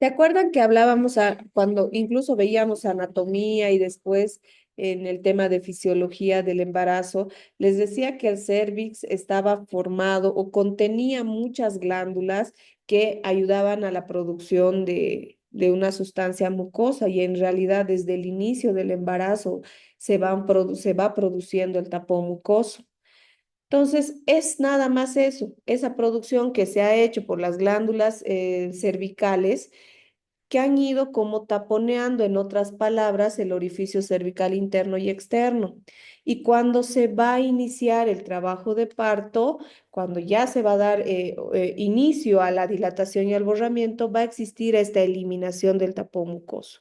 ¿Te acuerdan que hablábamos cuando incluso veíamos anatomía y después en el tema de fisiología del embarazo? Les decía que el cérvix estaba formado o contenía muchas glándulas que ayudaban a la producción de una sustancia mucosa y en realidad desde el inicio del embarazo se va produciendo el tapón mucoso. Entonces, es nada más eso, esa producción que se ha hecho por las glándulas cervicales que han ido como taponeando, en otras palabras, el orificio cervical interno y externo. Y cuando se va a iniciar el trabajo de parto, cuando ya se va a dar inicio a la dilatación y al borramiento, va a existir esta eliminación del tapón mucoso.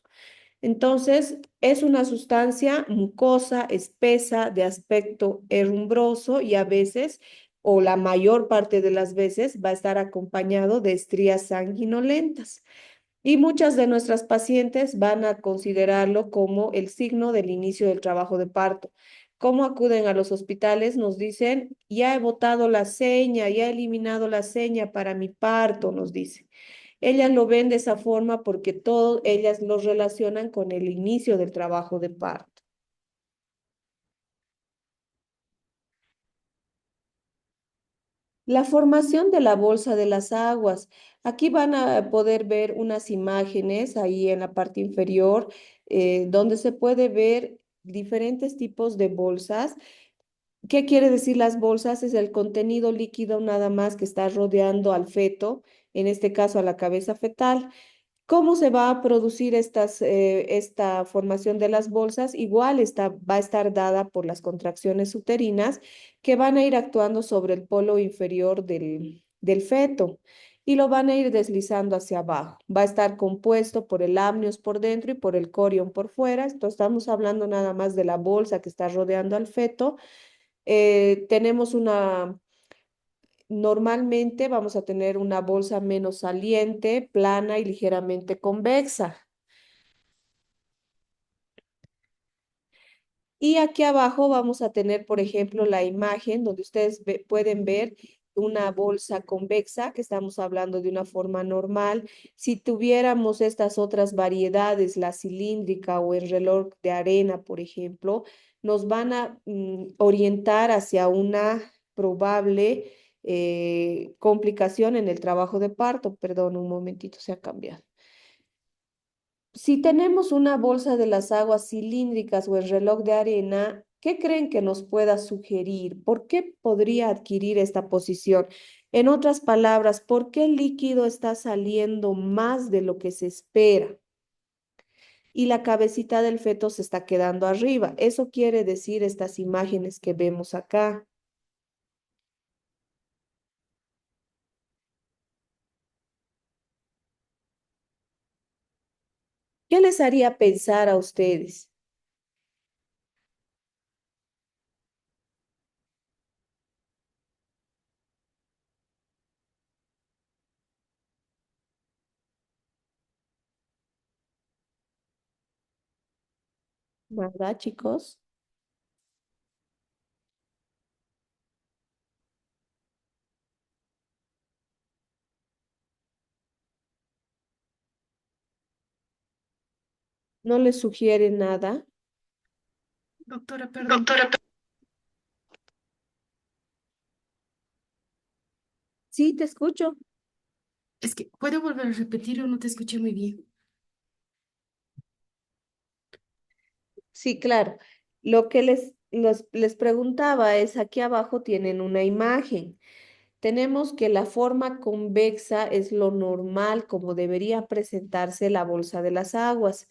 Entonces, es una sustancia mucosa, espesa, de aspecto herrumbroso y a veces, o la mayor parte de las veces, va a estar acompañado de estrías sanguinolentas. Y muchas de nuestras pacientes van a considerarlo como el signo del inicio del trabajo de parto. ¿Cómo acuden a los hospitales? Nos dicen, ya he botado la seña, ya he eliminado la seña para mi parto, nos dicen. Ellas lo ven de esa forma porque todo, ellas lo relacionan con el inicio del trabajo de parto. La formación de la bolsa de las aguas. Aquí van a poder ver unas imágenes ahí en la parte inferior, donde se puede ver diferentes tipos de bolsas. ¿Qué quiere decir las bolsas? Es el contenido líquido nada más que está rodeando al feto, en este caso a la cabeza fetal. ¿Cómo se va a producir esta formación de las bolsas? Igual va a estar dada por las contracciones uterinas que van a ir actuando sobre el polo inferior del feto y lo van a ir deslizando hacia abajo. Va a estar compuesto por el amnios por dentro y por el corion por fuera. Entonces estamos hablando nada más de la bolsa que está rodeando al feto. Tenemos Normalmente vamos a tener una bolsa menos saliente, plana y ligeramente convexa. Y aquí abajo vamos a tener, por ejemplo, la imagen donde ustedes pueden ver una bolsa convexa, que estamos hablando de una forma normal. Si tuviéramos estas otras variedades, la cilíndrica o el reloj de arena, por ejemplo, nos van a orientar hacia una probable complicación en el trabajo de parto. Perdón, un momentito, se ha cambiado. Si tenemos una bolsa de las aguas cilíndricas o el reloj de arena, ¿qué creen que nos pueda sugerir? ¿Por qué podría adquirir esta posición? En otras palabras, ¿por qué el líquido está saliendo más de lo que se espera? Y la cabecita del feto se está quedando arriba. Eso quiere decir estas imágenes que vemos acá. ¿Qué les haría pensar a ustedes? ¿Verdad, chicos? ¿No les sugiere nada? Doctora, perdón. Doctora. Sí, te escucho. Es que, ¿puedo volver a repetir o no te escuché muy bien? Sí, claro. Lo que les preguntaba es, aquí abajo tienen una imagen. Tenemos que la forma convexa es lo normal, como debería presentarse la bolsa de las aguas.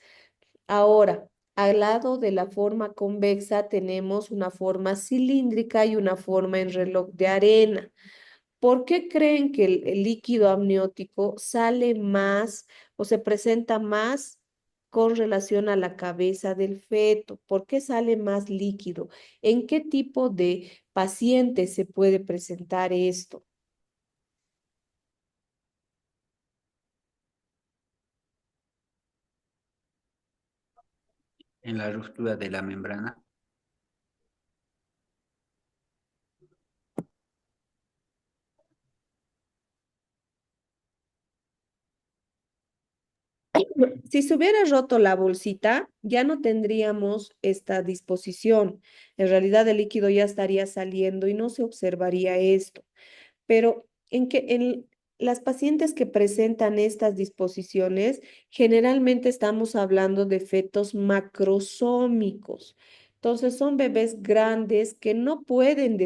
Ahora, al lado de la forma convexa tenemos una forma cilíndrica y una forma en reloj de arena. ¿Por qué creen que el líquido amniótico sale más o se presenta más con relación a la cabeza del feto? ¿Por qué sale más líquido? ¿En qué tipo de paciente se puede presentar esto? En la ruptura de la membrana. Si se hubiera roto la bolsita, ya no tendríamos esta disposición. En realidad el líquido ya estaría saliendo y no se observaría esto. Pero en las pacientes que presentan estas disposiciones, generalmente estamos hablando de fetos macrosómicos. Entonces son bebés grandes que no pueden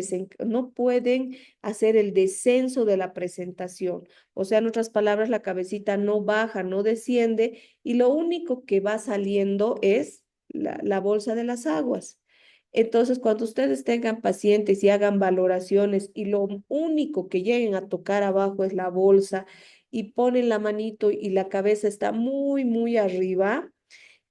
hacer el descenso de la presentación. O sea, en otras palabras, la cabecita no baja, no desciende y lo único que va saliendo es la bolsa de las aguas. Entonces, cuando ustedes tengan pacientes y hagan valoraciones y lo único que lleguen a tocar abajo es la bolsa y ponen la manito y la cabeza está muy, muy arriba,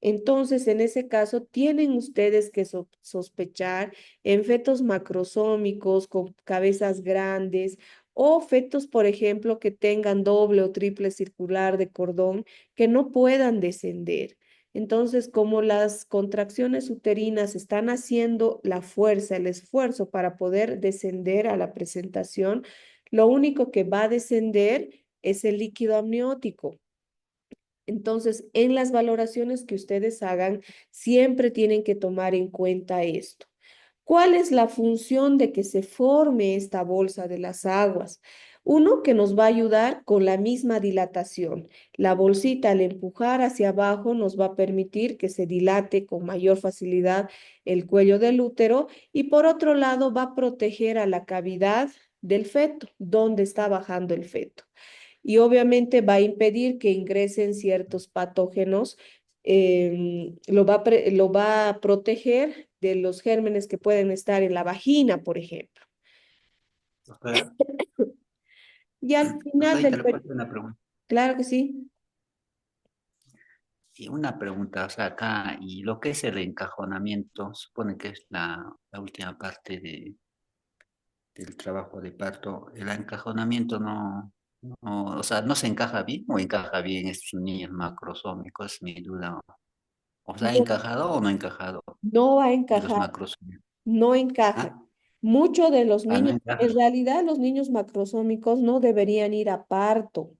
entonces en ese caso tienen ustedes que sospechar en fetos macrosómicos con cabezas grandes o fetos, por ejemplo, que tengan doble o triple circular de cordón que no puedan descender. Entonces, como las contracciones uterinas están haciendo la fuerza, el esfuerzo para poder descender a la presentación, lo único que va a descender es el líquido amniótico. Entonces, en las valoraciones que ustedes hagan, siempre tienen que tomar en cuenta esto. ¿Cuál es la función de que se forme esta bolsa de las aguas? Uno, que nos va a ayudar con la misma dilatación. La bolsita al empujar hacia abajo nos va a permitir que se dilate con mayor facilidad el cuello del útero y por otro lado va a proteger a la cavidad del feto, donde está bajando el feto y obviamente va a impedir que ingresen ciertos patógenos, lo va a proteger de los gérmenes que pueden estar en la vagina, por ejemplo. Doctora, Y al final doctorita, del ¿le puedo periodo, hacer una pregunta? claro que sí. Sí, una pregunta, o sea, acá, y lo que es el encajonamiento, supone que es la última parte del trabajo de parto. El encajonamiento o sea, ¿no se encaja bien o encaja bien estos niños macrosómicos? Es mi duda. O sea, ¿ha No, encajado o no ha encajado no va a de los encajar, macrosómicos? no encaja. ¿Ah? Muchos de los Ah, no niños, en encaja. realidad los niños macrosómicos no deberían ir a parto.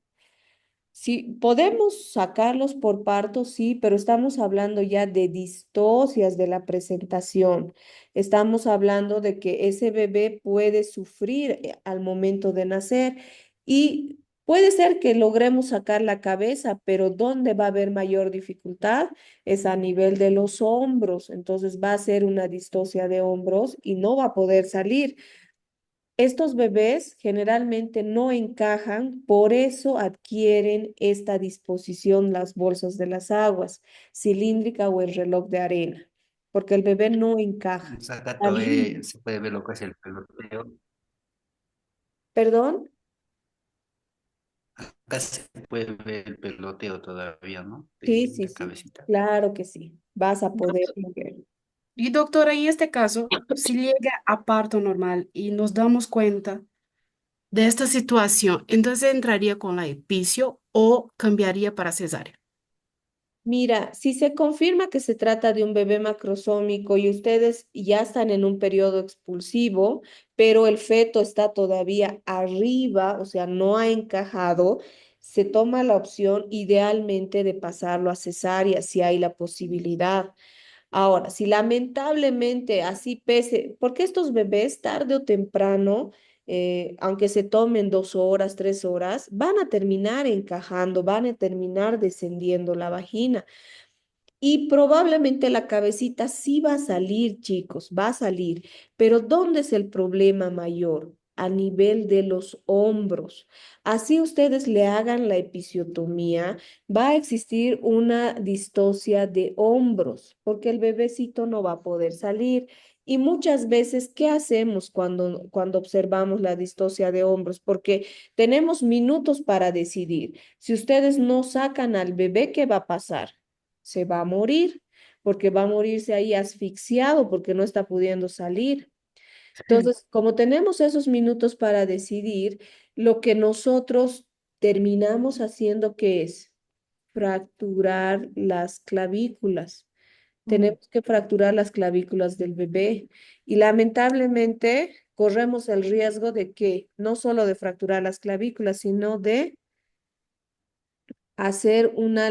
Sí, podemos sacarlos por parto, sí, pero estamos hablando ya de distocias de la presentación. Estamos hablando de que ese bebé puede sufrir al momento de nacer y puede ser que logremos sacar la cabeza, pero donde va a haber mayor dificultad es a nivel de los hombros. Entonces va a ser una distocia de hombros y no va a poder salir. Estos bebés generalmente no encajan, por eso adquieren esta disposición las bolsas de las aguas, cilíndrica o el reloj de arena, porque el bebé no encaja. O sea, acá Salí. todavía se puede ver lo que es el peloteo. ¿Perdón? Acá se puede ver el peloteo todavía, ¿no? Sí, De sí, la sí, cabecita. claro que sí. Vas a poder Doc- ver. Y doctora, en este caso, si llega a parto normal y nos damos cuenta de esta situación, entonces entraría con la epicio o cambiaría para cesárea. Mira, si se confirma que se trata de un bebé macrosómico y ustedes ya están en un periodo expulsivo, pero el feto está todavía arriba, o sea, no ha encajado, se toma la opción idealmente de pasarlo a cesárea si hay la posibilidad. Ahora, si lamentablemente así pese, porque estos bebés tarde o temprano, aunque se tomen 2 horas, 3 horas, van a terminar encajando, van a terminar descendiendo la vagina. Y probablemente la cabecita sí va a salir, chicos, va a salir. Pero ¿dónde es el problema mayor? A nivel de los hombros. Así ustedes le hagan la episiotomía, va a existir una distocia de hombros, porque el bebecito no va a poder salir. Y muchas veces, ¿qué hacemos cuando observamos la distocia de hombros? Porque tenemos minutos para decidir. Si ustedes no sacan al bebé, ¿qué va a pasar? Se va a morir, porque va a morirse ahí asfixiado porque no está pudiendo salir. Sí. Entonces, como tenemos esos minutos para decidir, lo que nosotros terminamos haciendo que es fracturar las clavículas. Mm. Tenemos que fracturar las clavículas del bebé y lamentablemente corremos el riesgo de que no solo de fracturar las clavículas, sino de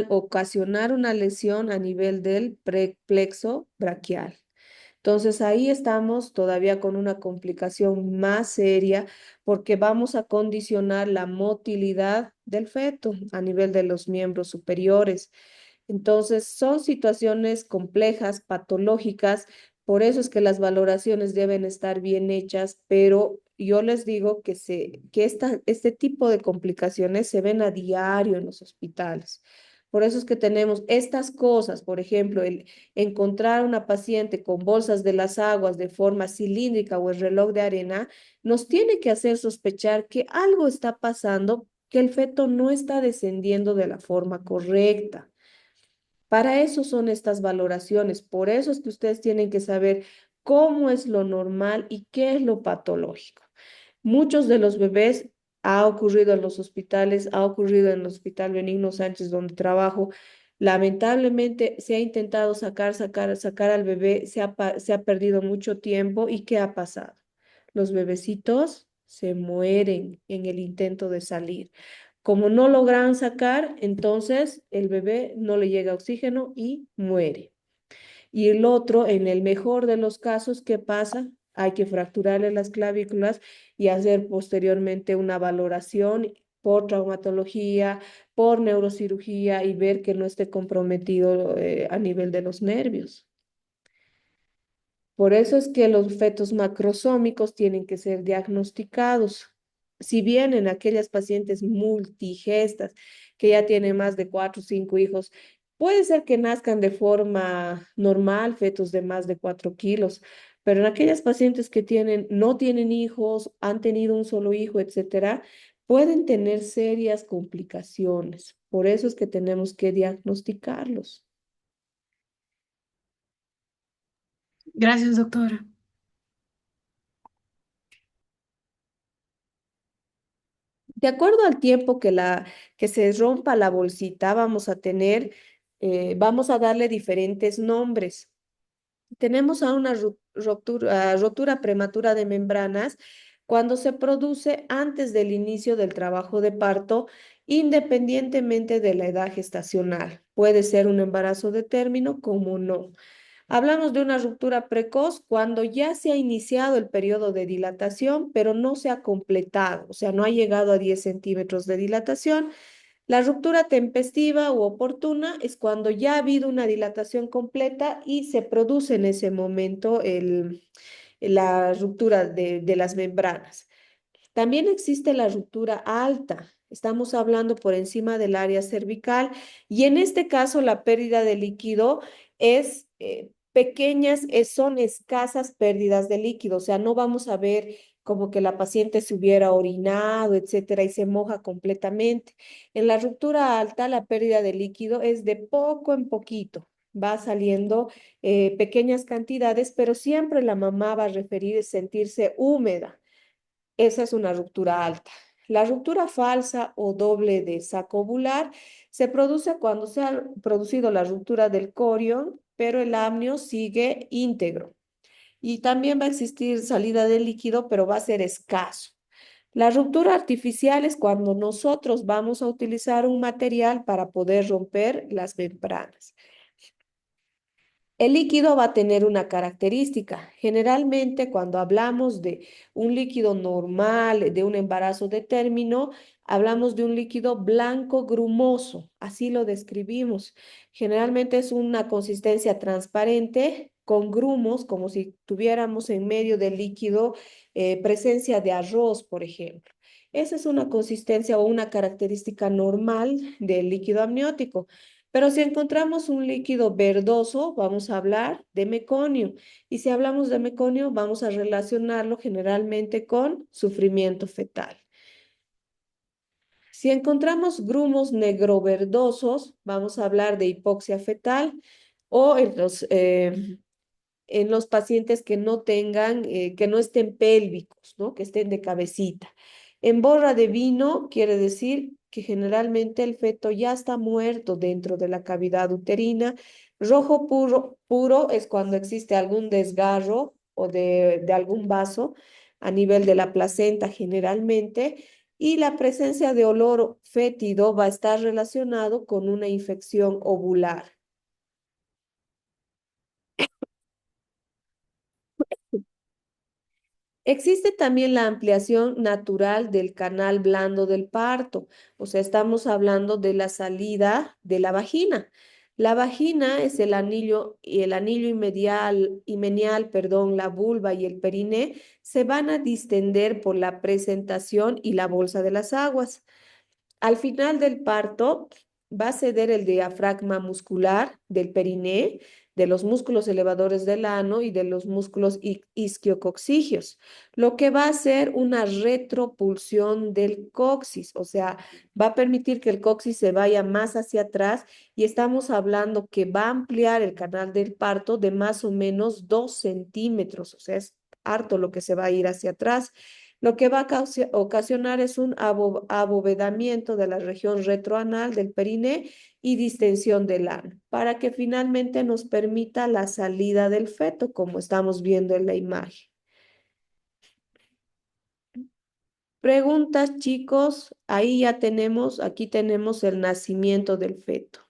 ocasionar una lesión a nivel del plexo braquial. Entonces ahí estamos todavía con una complicación más seria porque vamos a condicionar la motilidad del feto a nivel de los miembros superiores. Entonces son situaciones complejas, patológicas, por eso es que las valoraciones deben estar bien hechas, pero yo les digo que este tipo de complicaciones se ven a diario en los hospitales. Por eso es que tenemos estas cosas, por ejemplo, el encontrar una paciente con bolsas de las aguas de forma cilíndrica o el reloj de arena, nos tiene que hacer sospechar que algo está pasando, que el feto no está descendiendo de la forma correcta. Para eso son estas valoraciones, por eso es que ustedes tienen que saber cómo es lo normal y qué es lo patológico. Muchos de los bebés ha ocurrido en los hospitales, ha ocurrido en el Hospital Benigno Sánchez donde trabajo. Lamentablemente se ha intentado sacar al bebé, se ha perdido mucho tiempo y ¿qué ha pasado? Los bebecitos se mueren en el intento de salir. Como no logran sacar, entonces el bebé no le llega oxígeno y muere. Y el otro, en el mejor de los casos, ¿qué pasa? Hay que fracturarle las clavículas y hacer posteriormente una valoración por traumatología, por neurocirugía y ver que no esté comprometido a nivel de los nervios. Por eso es que los fetos macrosómicos tienen que ser diagnosticados. Si bien en aquellas pacientes multigestas que ya tienen más de 4 o 5 hijos, puede ser que nazcan de forma normal, fetos de más de 4 kilos, pero en aquellas pacientes que no tienen hijos, han tenido un solo hijo, etcétera, pueden tener serias complicaciones. Por eso es que tenemos que diagnosticarlos. Gracias, doctora. De acuerdo al tiempo que se rompa la bolsita, vamos a darle diferentes nombres. Tenemos a una rotura prematura de membranas cuando se produce antes del inicio del trabajo de parto, independientemente de la edad gestacional. Puede ser un embarazo de término como no. Hablamos de una ruptura precoz cuando ya se ha iniciado el periodo de dilatación, pero no se ha completado, o sea, no ha llegado a 10 centímetros de dilatación. La ruptura tempestiva u oportuna es cuando ya ha habido una dilatación completa y se produce en ese momento la ruptura de las membranas. También existe la ruptura alta. Estamos hablando por encima del área cervical y en este caso la pérdida de líquido es pequeñas, son escasas pérdidas de líquido. O sea, no vamos a ver como que la paciente se hubiera orinado, etcétera, y se moja completamente. En la ruptura alta, la pérdida de líquido es de poco en poquito. Va saliendo pequeñas cantidades, pero siempre la mamá va a referir sentirse húmeda. Esa es una ruptura alta. La ruptura falsa o doble de saco ovular se produce cuando se ha producido la ruptura del corión, pero el amnio sigue íntegro. Y también va a existir salida de líquido, pero va a ser escaso. La ruptura artificial es cuando nosotros vamos a utilizar un material para poder romper las membranas. El líquido va a tener una característica. Generalmente, cuando hablamos de un líquido normal, de un embarazo de término, hablamos de un líquido blanco grumoso. Así lo describimos. Generalmente es una consistencia transparente con grumos, como si tuviéramos en medio del líquido presencia de arroz, por ejemplo. Esa es una consistencia o una característica normal del líquido amniótico. Pero si encontramos un líquido verdoso, vamos a hablar de meconio. Y si hablamos de meconio, vamos a relacionarlo generalmente con sufrimiento fetal. Si encontramos grumos negroverdosos, vamos a hablar de hipoxia fetal o en los pacientes que no tengan, que no estén pélvicos, ¿no? Que estén de cabecita. En borra de vino quiere decir que generalmente el feto ya está muerto dentro de la cavidad uterina. Rojo puro es cuando existe algún desgarro o de algún vaso a nivel de la placenta generalmente. y la presencia de olor fétido va a estar relacionado con una infección ovular. Existe también la ampliación natural del canal blando del parto, o sea, estamos hablando de la salida de la vagina. La vagina es el anillo imenial, perdón, la vulva y el periné se van a distender por la presentación y la bolsa de las aguas. Al final del parto va a ceder el diafragma muscular del periné, de los músculos elevadores del ano y de los músculos isquiococcígeos, lo que va a hacer una retropulsión del coxis, o sea, va a permitir que el coxis se vaya más hacia atrás y estamos hablando que va a ampliar el canal del parto de más o menos 2 centímetros, o sea, es harto lo que se va a ir hacia atrás. Lo que va a ocasionar es un abovedamiento de la región retroanal del periné y distensión del ano, para que finalmente nos permita la salida del feto, como estamos viendo en la imagen. Preguntas, chicos. Ahí ya tenemos, aquí tenemos el nacimiento del feto.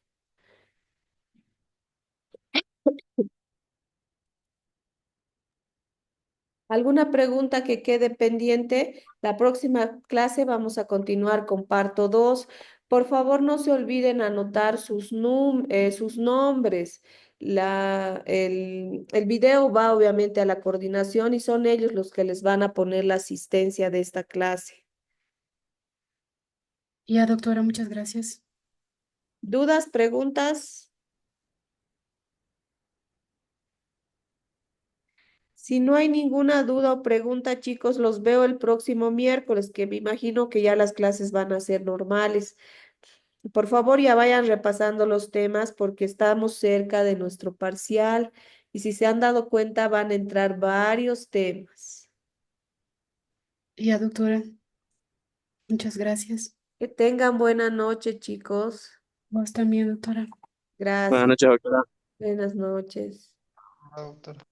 ¿Alguna pregunta que quede pendiente? La próxima clase vamos a continuar con parto 2. Por favor, no se olviden anotar sus nombres. El video va obviamente a la coordinación y son ellos los que les van a poner la asistencia de esta clase. Ya, doctora, muchas gracias. ¿Dudas, preguntas? Si no hay ninguna duda o pregunta, chicos, los veo el próximo miércoles, que me imagino que ya las clases van a ser normales. Por favor, ya vayan repasando los temas porque estamos cerca de nuestro parcial y si se han dado cuenta van a entrar varios temas. Ya, doctora, muchas gracias. Que tengan buena noche, chicos. Vos también, doctora. Gracias. Buenas noches, doctora. Buenas noches. Doctora.